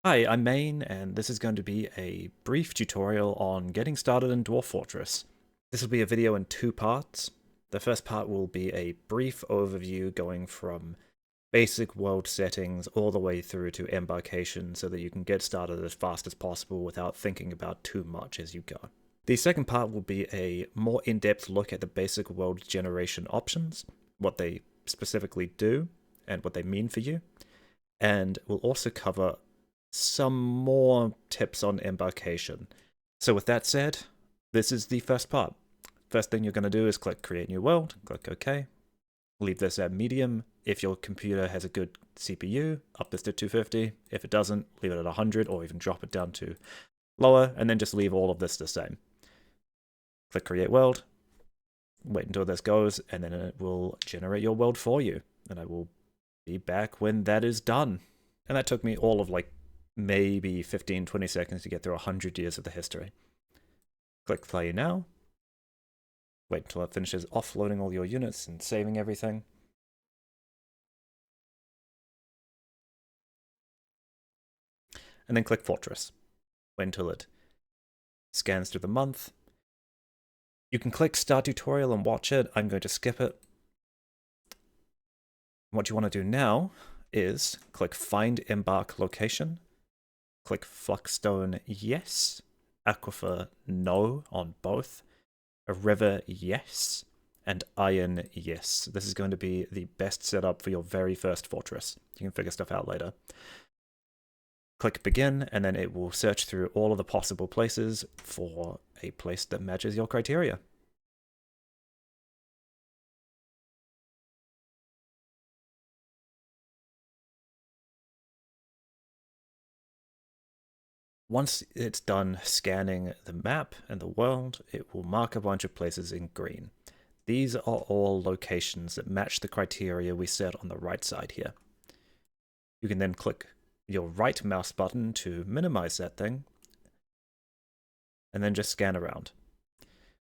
Hi, I'm Maine, and this is going to be a brief tutorial on getting started in Dwarf Fortress. This will be a video in two parts. The first part will be a brief overview going from basic world settings all the way through to embarkation so that you can get started as fast as possible without thinking about too much as you go. The second part will be a more in-depth look at the basic world generation options, what they specifically do, and what they mean for you, and we'll also cover some more tips on embarkation. So with that said, this is the first part. First thing you're going to do is click Create New World, click OK. Leave this at medium. If your computer has a good CPU, up this to 250. If it doesn't, leave it at 100 or even drop it down to lower, and then just leave all of this the same. Click Create World, wait until this goes, and then it will generate your world for you. And I will be back when that is done. And that took me all of like maybe 15-20 seconds to get through 100 years of the history. Click play now. Wait until it finishes offloading all your units and saving everything. And then click Fortress. Wait until it scans through the month. You can click Start Tutorial and watch it. I'm going to skip it. What you want to do now is click Find Embark Location. Click Fluxstone Yes. Aquifer No on both. A river, yes, and iron, yes. This is going to be the best setup for your very first fortress. You can figure stuff out later. Click begin, and then it will search through all of the possible places for a place that matches your criteria. Once it's done scanning the map and the world, it will mark a bunch of places in green. These are all locations that match the criteria we set on the right side here. You can then click your right mouse button to minimize that thing, and then just scan around.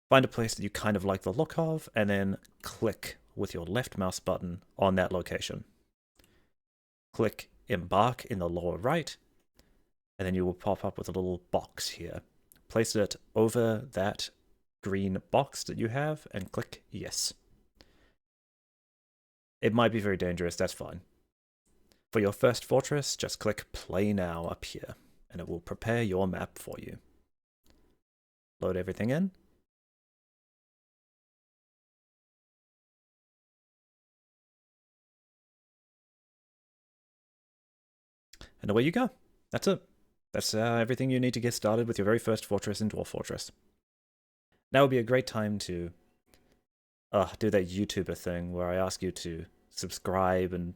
Find a place that you kind of like the look of, and then click with your left mouse button on that location. Click Embark in the lower right, and then you will pop up with a little box here. Place it over that green box that you have, and click Yes. It might be very dangerous, that's fine. For your first fortress, just click Play Now up here, and it will prepare your map for you. Load everything in. And away you go. That's it. That's everything you need to get started with your very first fortress in Dwarf Fortress. Now would be a great time to do that YouTuber thing where I ask you to subscribe and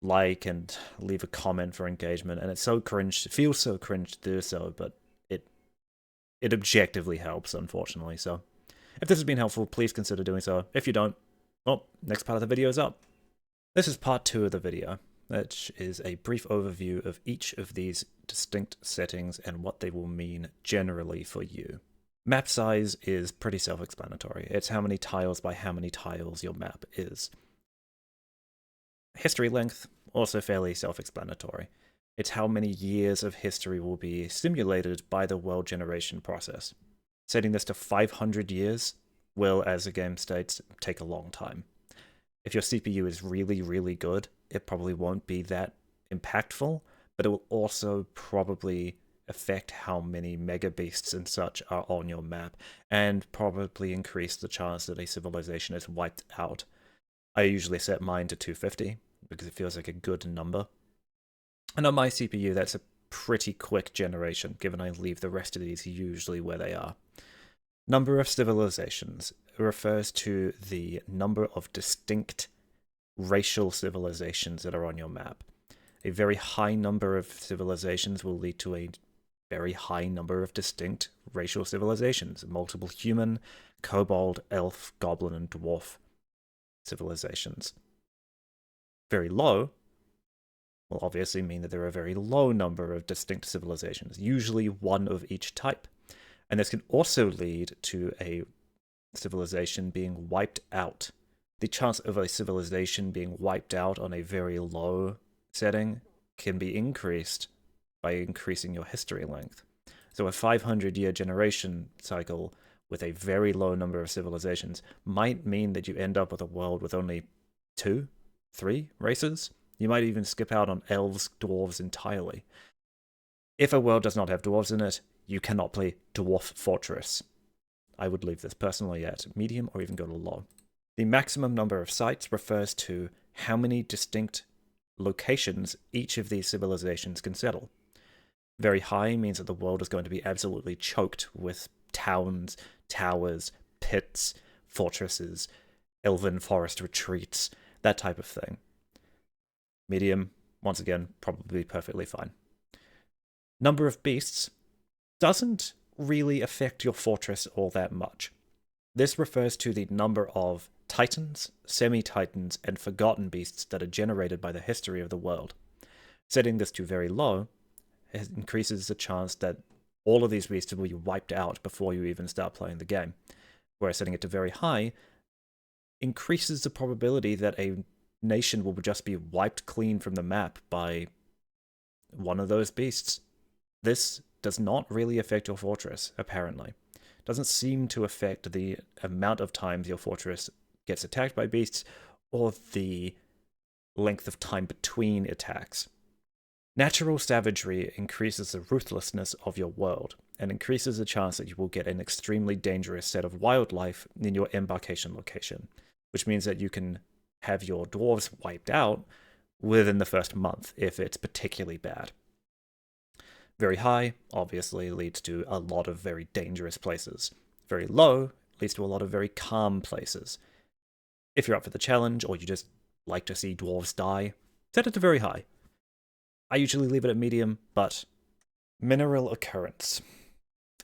like and leave a comment for engagement. And it's so cringe. It feels so cringe to do so, but it objectively helps, unfortunately. So if this has been helpful, please consider doing so. If you don't, well, next part of the video is up. This is part 2 of the video, which is a brief overview of each of these distinct settings and what they will mean generally for you. Map size is pretty self-explanatory. It's how many tiles by how many tiles your map is. History length, also fairly self-explanatory. It's how many years of history will be simulated by the world generation process. Setting this to 500 years will, as the game states, take a long time. If your CPU is really, really good, it probably won't be that impactful, but it will also probably affect how many mega beasts and such are on your map, and probably increase the chance that a civilization is wiped out. I usually set mine to 250, because it feels like a good number. And on my CPU, that's a pretty quick generation, given I leave the rest of these usually where they are. Number of civilizations refers to the number of distinct racial civilizations that are on your map. A very high number of civilizations will lead to a very high number of distinct racial civilizations. Multiple human, kobold, elf, goblin, and dwarf civilizations. Very low will obviously mean that there are a very low number of distinct civilizations, usually one of each type. And this can also lead to a civilization being wiped out. The chance of a civilization being wiped out on a very low setting can be increased by increasing your history length. So a 500-year generation cycle with a very low number of civilizations might mean that you end up with a world with only 2, 3 races. You might even skip out on elves, dwarves entirely. If a world does not have dwarves in it, you cannot play Dwarf Fortress. I would leave this personally at medium or even go to low. The maximum number of sites refers to how many distinct locations each of these civilizations can settle. Very high means that the world is going to be absolutely choked with towns, towers, pits, fortresses, elven forest retreats, that type of thing. Medium, once again, probably perfectly fine. Number of beasts doesn't really affect your fortress all that much. This refers to the number of titans, semi-titans, and forgotten beasts that are generated by the history of the world. Setting this to very low increases the chance that all of these beasts will be wiped out before you even start playing the game. Whereas setting it to very high increases the probability that a nation will just be wiped clean from the map by one of those beasts. This does not really affect your fortress, apparently. It doesn't seem to affect the amount of times your fortress gets attacked by beasts or the length of time between attacks. Natural savagery increases the ruthlessness of your world and increases the chance that you will get an extremely dangerous set of wildlife in your embarkation location, which means that you can have your dwarves wiped out within the first month if it's particularly bad. Very high, obviously, leads to a lot of very dangerous places. Very low leads to a lot of very calm places. If you're up for the challenge, or you just like to see dwarves die, set it to very high. I usually leave it at medium, but mineral occurrence.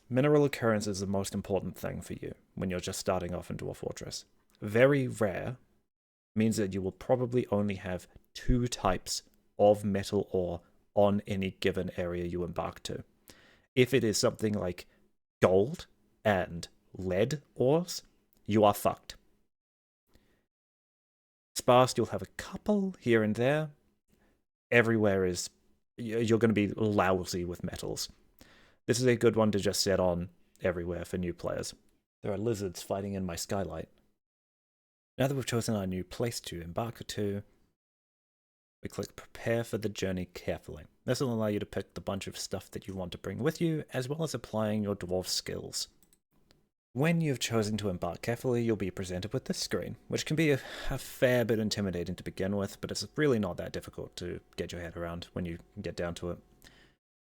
Mineral occurrence is the most important thing for you when you're just starting off in Dwarf Fortress. Very rare means that you will probably only have 2 types of metal ore on any given area you embark to. If it is something like gold and lead ores, you are fucked. Sparse, you'll have a couple here and there. Everywhere is, you're going to be lousy with metals. This is a good one to just set on everywhere for new players. There are lizards fighting in my skylight. Now that we've chosen our new place to embark to, we click Prepare for the Journey carefully. This will allow you to pick the bunch of stuff that you want to bring with you, as well as applying your dwarf skills. When you've chosen to embark carefully, you'll be presented with this screen, which can be a fair bit intimidating to begin with, but it's really not that difficult to get your head around when you get down to it.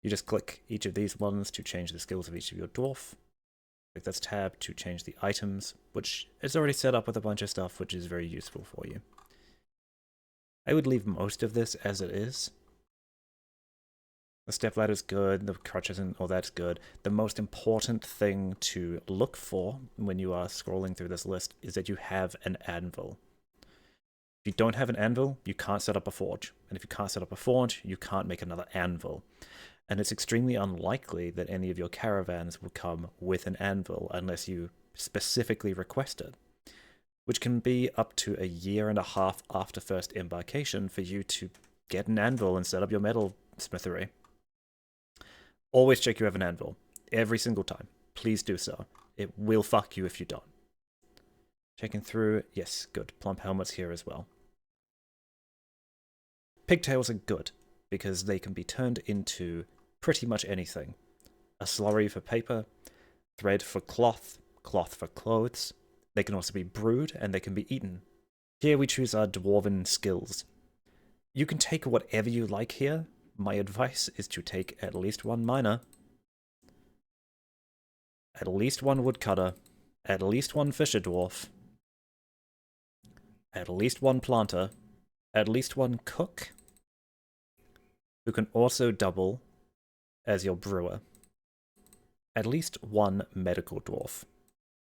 You just click each of these ones to change the skills of each of your dwarf. Click this tab to change the items, which is already set up with a bunch of stuff, which is very useful for you. I would leave most of this as it is. The step ladder's good, the crutches and all that's good. The most important thing to look for when you are scrolling through this list is that you have an anvil. If you don't have an anvil, you can't set up a forge. And if you can't set up a forge, you can't make another anvil. And it's extremely unlikely that any of your caravans will come with an anvil unless you specifically request it, which can be up to a year and a half after first embarkation for you to get an anvil and set up your metal smithery. Always check you have an anvil. Every single time. Please do so. It will fuck you if you don't. Checking through. Yes, good. Plump helmets here as well. Pigtails are good because they can be turned into pretty much anything. A slurry for paper, thread for cloth, cloth for clothes. They can also be brewed and they can be eaten. Here we choose our dwarven skills. You can take whatever you like here. My advice is to take at least 1 miner, at least 1 woodcutter, at least 1 fisher dwarf, at least 1 planter, at least 1 cook, who can also double as your brewer, at least 1 medical dwarf.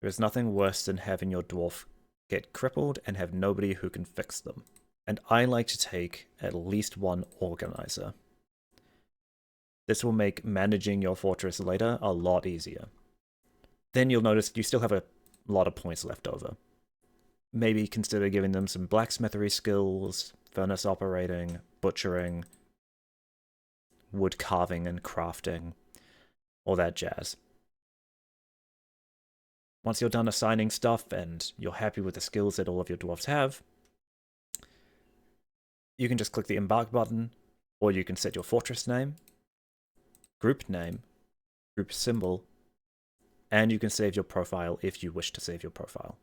There is nothing worse than having your dwarf get crippled and have nobody who can fix them. And I like to take at least 1 organizer. This will make managing your fortress later a lot easier. Then you'll notice you still have a lot of points left over. Maybe consider giving them some blacksmithery skills, furnace operating, butchering, wood carving and crafting, all that jazz. Once you're done assigning stuff and you're happy with the skills that all of your dwarves have, you can just click the embark button, or you can set your fortress name, group symbol, and you can save your profile if you wish to save your profile.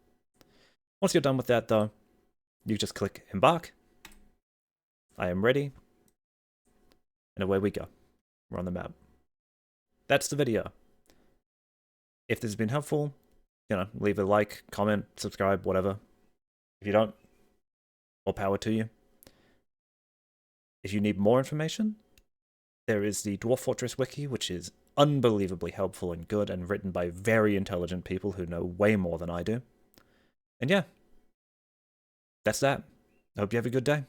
Once you're done with that though, you just click embark. I am ready. And away we go. We're on the map. That's the video. If this has been helpful, leave a like, comment, subscribe, whatever. If you don't, more power to you. If you need more information, there is the Dwarf Fortress wiki, which is unbelievably helpful and good and written by very intelligent people who know way more than I do. And yeah, that's that. I hope you have a good day.